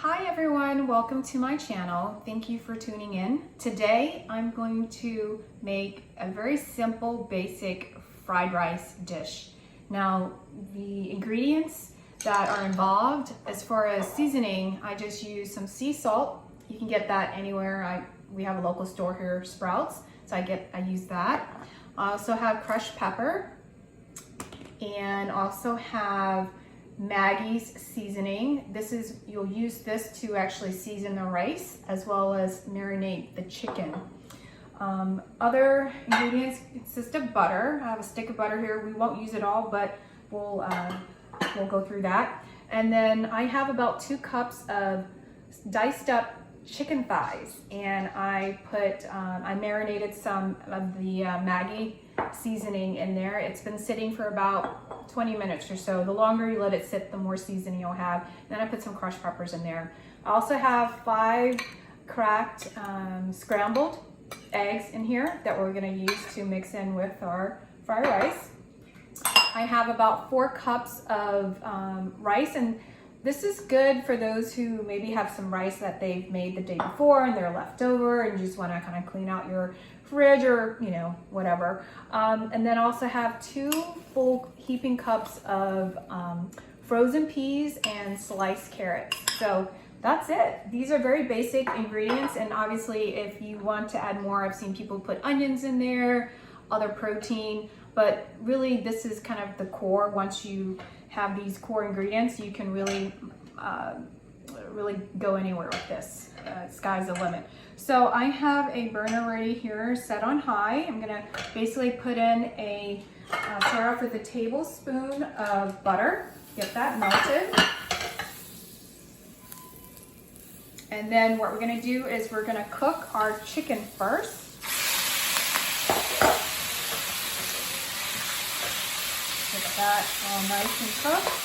Hi everyone, welcome to my channel. Thank you for tuning in. Today I'm going to make a very simple, basic fried rice dish. Now, the ingredients that are involved, as far as seasoning, I just use some sea salt. You can get that anywhere. We have a local store here, Sprouts, so I use that. I also have crushed pepper, and also have Maggie's seasoning. You'll use this to actually season the rice as well as marinate the chicken. Other ingredients consist of butter. I have a stick of butter here. We won't use it all, but we'll go through that. And then I have about 2 cups of diced up chicken thighs, and I marinated some of the Maggie seasoning in there. It's been sitting for about 20 minutes or so. The longer you let it sit, the more seasoning you'll have. And then I put some crushed peppers in there. I also have 5 cracked scrambled eggs in here that we're gonna use to mix in with our fried rice. I have about 4 cups of rice, and this is good for those who maybe have some rice that they've made the day before and they're left over and you just want to kind of clean out your fridge or, whatever. And then also have 2 full heaping cups of frozen peas and sliced carrots. So that's it. These are very basic ingredients, and obviously if you want to add more, I've seen people put onions in there, other protein, but really this is kind of the core. Once you have these core ingredients, you can really go anywhere with this. Sky's the limit. So I have a burner ready here, set on high. I'm gonna basically put in start off with a tablespoon of butter, get that melted. And then what we're gonna do is we're gonna cook our chicken first. Get that all nice and cooked.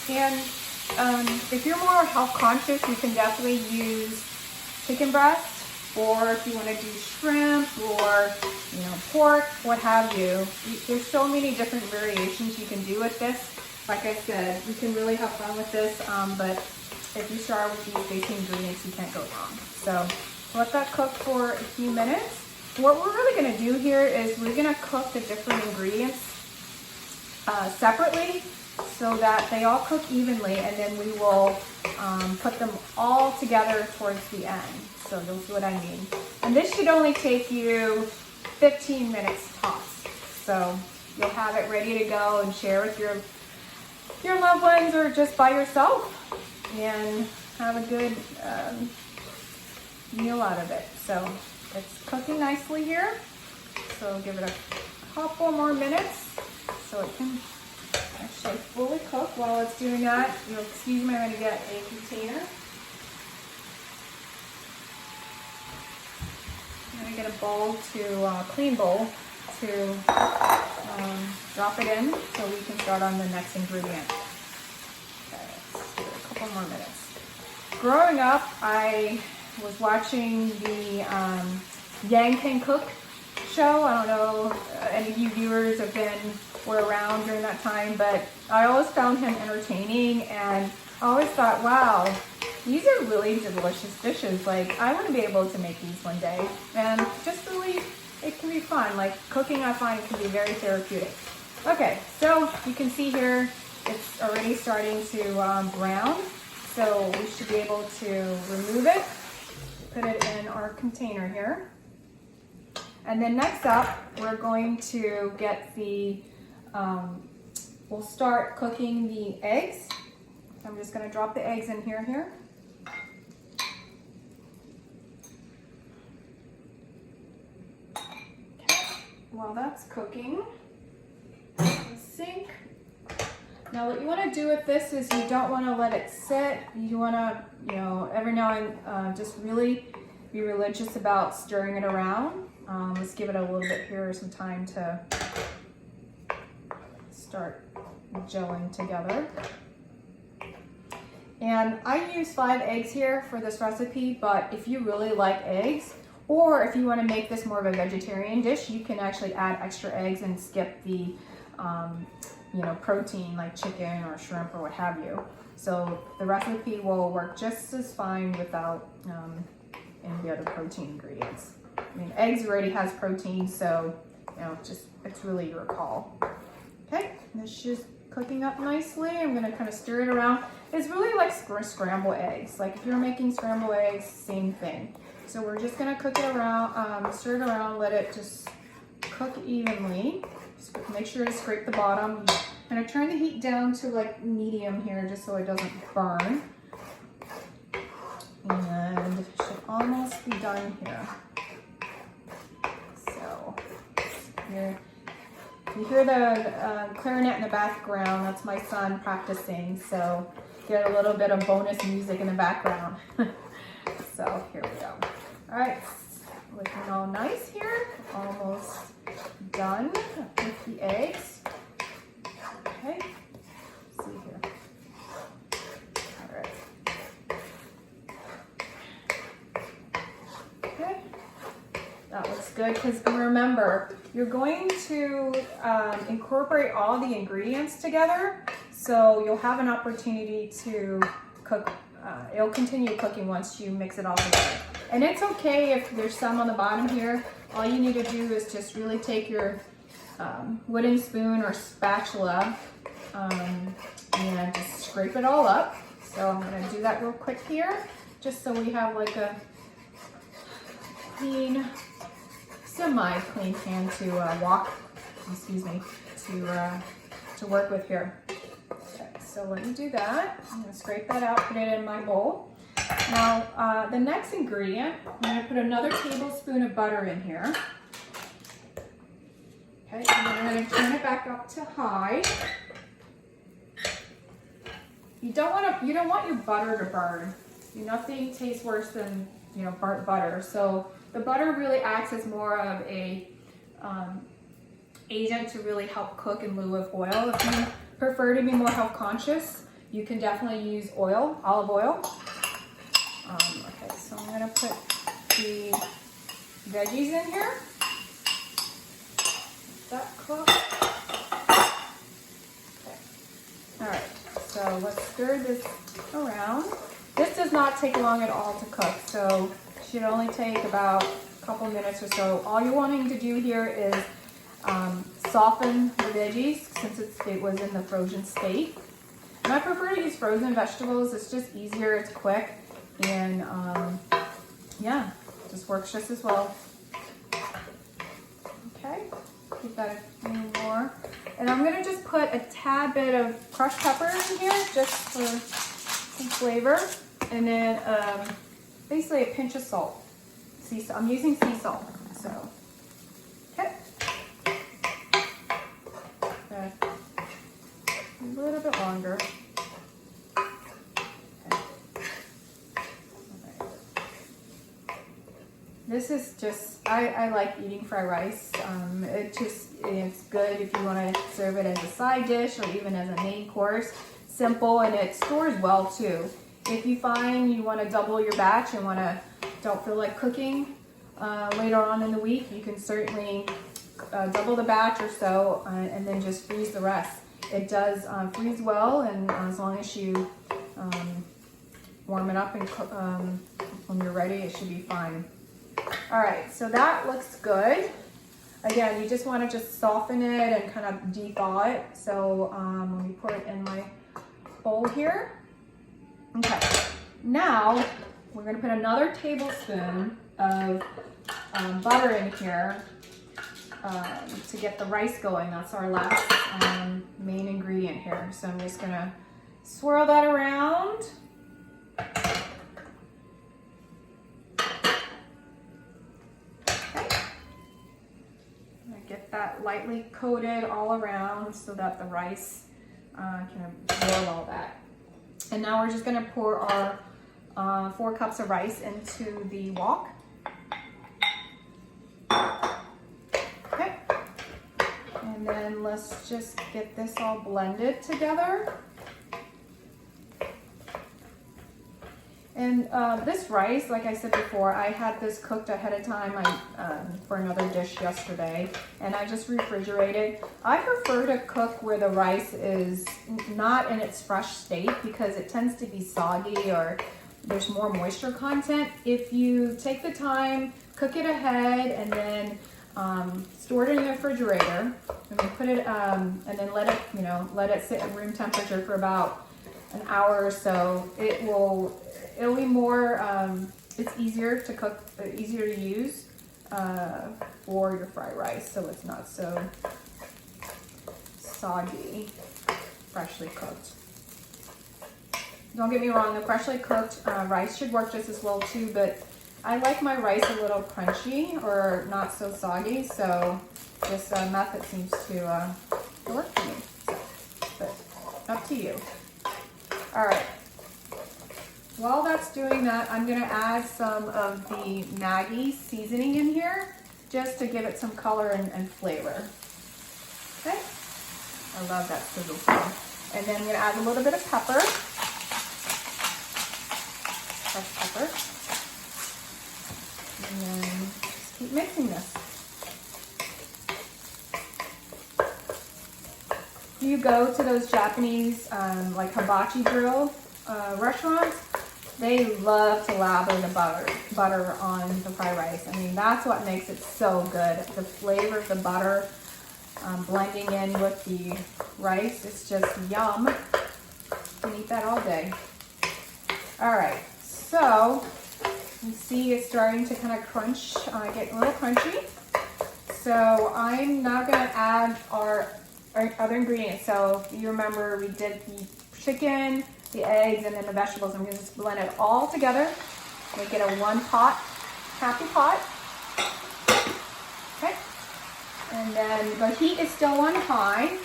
And if you're more health conscious, you can definitely use chicken breast, or if you want to do shrimp or pork, what have you. There's so many different variations you can do with this. Like I said, you can really have fun with this, but if you start with these basic ingredients, you can't go wrong. So let that cook for a few minutes. What we're really going to do here is we're going to cook the different ingredients separately so that they all cook evenly, and then we will put them all together towards the end. So you'll see what I mean. And this should only take you 15 minutes tops. So you'll have it ready to go and share with your loved ones or just by yourself, and have a good meal out of it. So it's cooking nicely here. So give it a couple more minutes so it can actually fully cook. While it's doing that, you'll excuse me, I'm going to get a container. I'm going to get a bowl clean bowl to drop it in so we can start on the next ingredient. Okay, let's give it a couple more minutes. Growing up, I was watching the Yang Can Cook show. I don't know any of you viewers were around during that time, but I always found him entertaining, and I always thought, wow, these are really delicious dishes. Like, I want to be able to make these one day, and just really, it can be fun. Like, cooking, I find, can be very therapeutic. Okay, so you can see here, it's already starting to brown, so we should be able to remove it, put it in our container here. And then next up, we're going to get we'll start cooking the eggs. I'm just gonna drop the eggs in here. Okay. While that's cooking, the sink. Now what you wanna do with this is you don't wanna let it sit. You wanna, every now and just really be religious about stirring it around. Let's give it a little bit here, some time to start gelling together. And I use 5 eggs here for this recipe, but if you really like eggs, Or if you want to make this more of a vegetarian dish, you can actually add extra eggs and skip the protein like chicken or shrimp or what have you. So the recipe will work just as fine without any of the other protein ingredients. I mean, eggs already has protein, so it's really your call. Okay, this is cooking up nicely. I'm gonna kind of stir it around. It's really like scrambled eggs. Like if you're making scrambled eggs, same thing. So we're just gonna cook it around, stir it around, let it just cook evenly. Just make sure to scrape the bottom. I'm gonna turn the heat down to like medium here just so it doesn't burn. And it should almost be done here. So here, you hear the clarinet in the background. That's my son practicing. So get a little bit of bonus music in the background. So here we go. All right, looking all nice here. Almost done with the eggs. Okay, let's see here. All right. Okay, that looks good because remember, you're going to incorporate all the ingredients together, so you'll have an opportunity to cook. It'll continue cooking once you mix it all together. And it's okay if there's some on the bottom here. All you need to do is just really take your wooden spoon or spatula and just scrape it all up. So I'm gonna do that real quick here, just so we have like a clean, semi-clean pan to to work with here. Okay, so let me do that. I'm gonna scrape that out, put it in my bowl. Now, the next ingredient, I'm going to put another tablespoon of butter in here. Okay, and then I'm going to turn it back up to high. You don't want your butter to burn. Nothing tastes worse than burnt butter. So the butter really acts as more of a agent to really help cook in lieu of oil. If you prefer to be more health conscious, you can definitely use oil, olive oil. Okay, so I'm gonna put the veggies in here. Let that cook. Okay. All right, so let's stir this around. This does not take long at all to cook, so it should only take about a couple minutes or so. All you're wanting to do here is soften the veggies since it was in the frozen state. And I prefer to use frozen vegetables. It's just easier, it's quick. And yeah, just works just as well. Okay, keep that a few more. And I'm gonna just put a tad bit of crushed pepper in here just for some flavor. And then basically a pinch of salt. Sea salt. I'm using sea salt, so. Okay. A little bit longer. This is just, I like eating fried rice. It's good if you want to serve it as a side dish or even as a main course. Simple, and it stores well too. If you find you want to double your batch and don't feel like cooking later on in the week, you can certainly double the batch or so and then just freeze the rest. It does freeze well, and as long as you warm it up and cook, when you're ready, it should be fine. All right, so that looks good. Again, you just want to just soften it and kind of de-thaw it. So let me pour it in my bowl here. Okay, now we're going to put another tablespoon of butter in here to get the rice going. That's our last main ingredient here. So I'm just going to swirl that around. Get that lightly coated all around so that the rice can absorb all that. And now we're just going to pour our 4 cups of rice into the wok. Okay. And then let's just get this all blended together. And this rice, like I said before, I had this cooked ahead of time for another dish yesterday, and I just refrigerated. I prefer to cook where the rice is not in its fresh state because it tends to be soggy or there's more moisture content. If you take the time, cook it ahead, and then store it in the refrigerator, and then put it, and then let it sit at room temperature for about an hour or so. It'll be more, it's easier to cook, easier to use for your fried rice, so it's not so soggy, freshly cooked. Don't get me wrong, the freshly cooked rice should work just as well too, but I like my rice a little crunchy or not so soggy, so this method seems to work for me. So, but up to you. All right. While that's doing that, I'm gonna add some of the Maggie seasoning in here just to give it some color and flavor. Okay? I love that sizzle sound. And then I'm gonna add a little bit of pepper. Fresh pepper. And then just keep mixing this. If you go to those Japanese like hibachi grill restaurants, they love to lather the butter on the fried rice. I mean, that's what makes it so good. The flavor of the butter blending in with the rice, it's just yum. You can eat that all day. All right, so you see it's starting to kind of crunch, get a little crunchy. So I'm now gonna add our other ingredients. So you remember we did the chicken, the eggs, and then the vegetables. I'm gonna just blend it all together, make it a one pot, happy pot. Okay, and then the heat is still on high.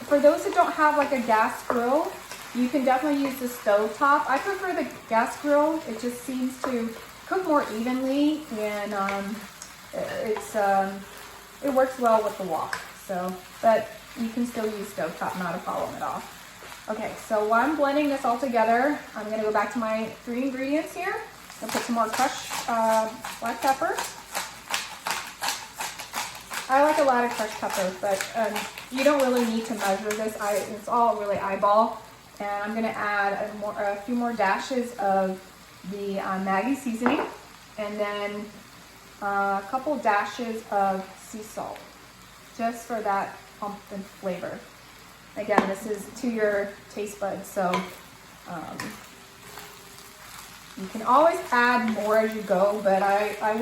For those that don't have like a gas grill, you can definitely use the stove top. I prefer the gas grill. It just seems to cook more evenly, and it works well with the wok. So, but you can still use stove top, not a problem at all. Okay, so while I'm blending this all together, I'm gonna go back to my 3 ingredients here. I'll put some more crushed black pepper. I like a lot of crushed pepper, but you don't really need to measure this. It's all really eyeball. And I'm gonna add a few more dashes of the Maggie seasoning, and then a couple dashes of sea salt, just for that pump and flavor. Again, this is to your taste buds, so you can always add more as you go, but I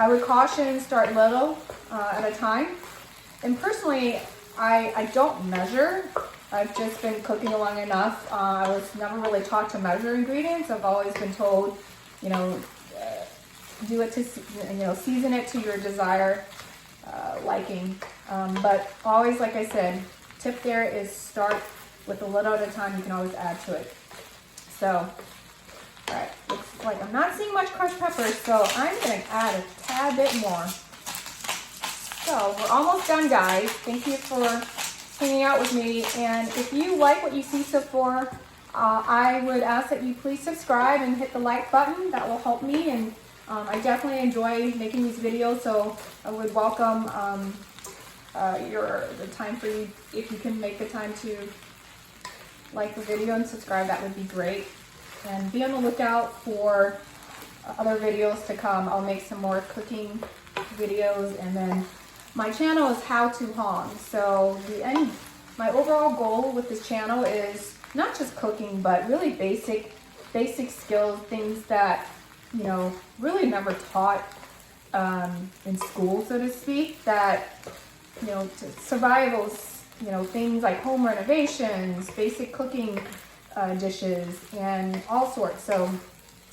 would caution start little at a time. And personally, I don't measure. I've just been cooking long enough. I was never really taught to measure ingredients. I've always been told, do it to, season it to your desired liking. But always, like I said, tip there is start with a little at a time. You can always add to it. So, all right, looks like I'm not seeing much crushed pepper, so I'm gonna add a tad bit more. So we're almost done, guys. Thank you for hanging out with me. And if you like what you see so far, I would ask that you please subscribe and hit the like button. That will help me. And I definitely enjoy making these videos, so I would welcome the time for you. If you can make the time to like the video and subscribe, that would be great. And be on the lookout for other videos to come. I'll make some more cooking videos, and then my channel is How to Hong. So my overall goal with this channel is not just cooking, but really basic skills, things that really never taught in school, so to speak, that to survival, things like home renovations, basic cooking dishes, and all sorts. So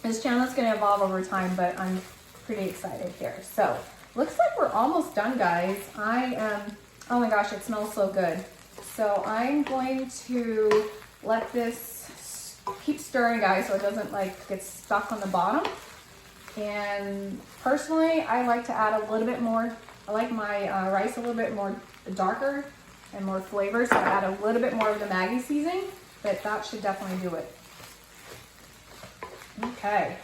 this channel is going to evolve over time, but I'm pretty excited here. So looks like we're almost done, guys. Oh my gosh, it smells so good. So I'm going to let this keep stirring, guys, so it doesn't get stuck on the bottom. And personally, I like to add a little bit more. I like my rice a little bit more darker and more flavor, so I add a little bit more of the Maggie seasoning, but that should definitely do it. Okay.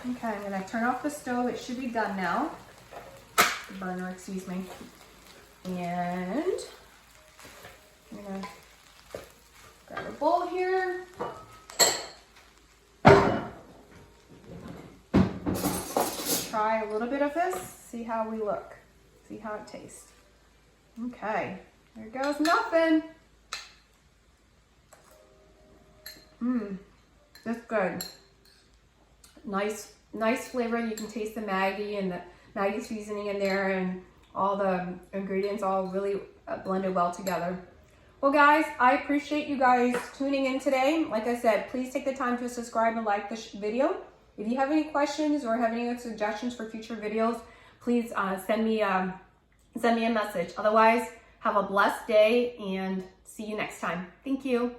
Okay, I'm gonna turn off the stove. It should be done now. Burner, excuse me. And I'm gonna grab a bowl here. Try a little bit of this, see how we look, see how it tastes. Okay, there goes nothing. That's good. Nice flavor. You can taste the Maggie and the Maggie seasoning in there, and all the ingredients all really blended well together. Well guys, I appreciate you guys tuning in today. Like I said, please take the time to subscribe and like this video. If you have any questions or have any suggestions for future videos, please send me a message. Otherwise, have a blessed day and see you next time. Thank you.